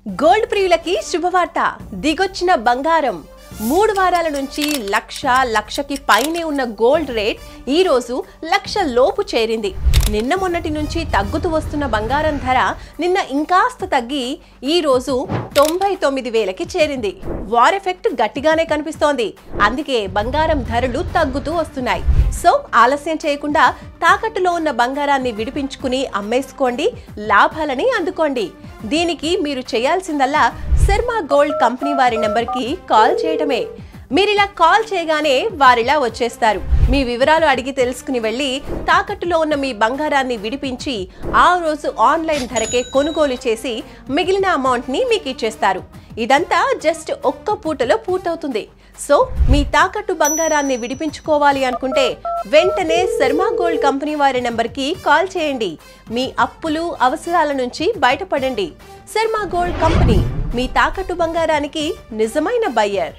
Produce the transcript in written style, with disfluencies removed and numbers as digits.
Gold ప్రియులకి శుభవార్త. దిగొచ్చిన బంగారం 3 వారాల నుంచి లక్షకి పైనే ఉన్న గోల్డ్ రేట్ ఈ రోజు 1,00,000 లోపు చేరింది. నిన్న మొన్నటి నుంచి తగ్గుతూ వస్తున్న బంగారం ధర నిన్న ఇంకాస్త తగ్గి ఈ రోజు 99,000కి చేరింది. వార్ ఎఫెక్ట్ గట్టిగానే కనిపిస్తోంది. అందుకే బంగారం ధరలు తగ్గుతూ వస్తున్నాయి. సో ఆలస్యం చేయకుండా తాకట్టులో ఉన్న బంగారాన్ని విడిపించుకుని అమ్మేసుకోండి, లాభాలని అందుకోండి. దీనికి మీరు చేయాల్సిందల్లా శర్మా గోల్డ్ కంపెనీ వారి నెంబర్కి కాల్ చేయటమే. మీరిలా కాల్ చేయగానే వారిలా వచ్చేస్తారు. మీ వివరాలు అడిగి తెలుసుకుని వెళ్ళి తాకట్టులో ఉన్న మీ బంగారాన్ని విడిపించి ఆ రోజు ఆన్లైన్ ధరకే కొనుగోలు చేసి మిగిలిన అమౌంట్ని మీకు ఇచ్చేస్తారు. ఇదంతా జస్ట్ ఒక్క పూటలో పూర్తవుతుంది. సో మీ తాకట్టు బంగారాన్ని విడిపించుకోవాలి అనుకుంటే వెంటనే శర్మా గోల్డ్ కంపెనీ వారి నెంబర్కి కాల్ చేయండి. మీ అప్పులు అవసరాల నుంచి బయటపడండి. శర్మా గోల్డ్ కంపెనీ మీ తాకట్టు బంగారానికి నిజమైన బయ్యర్.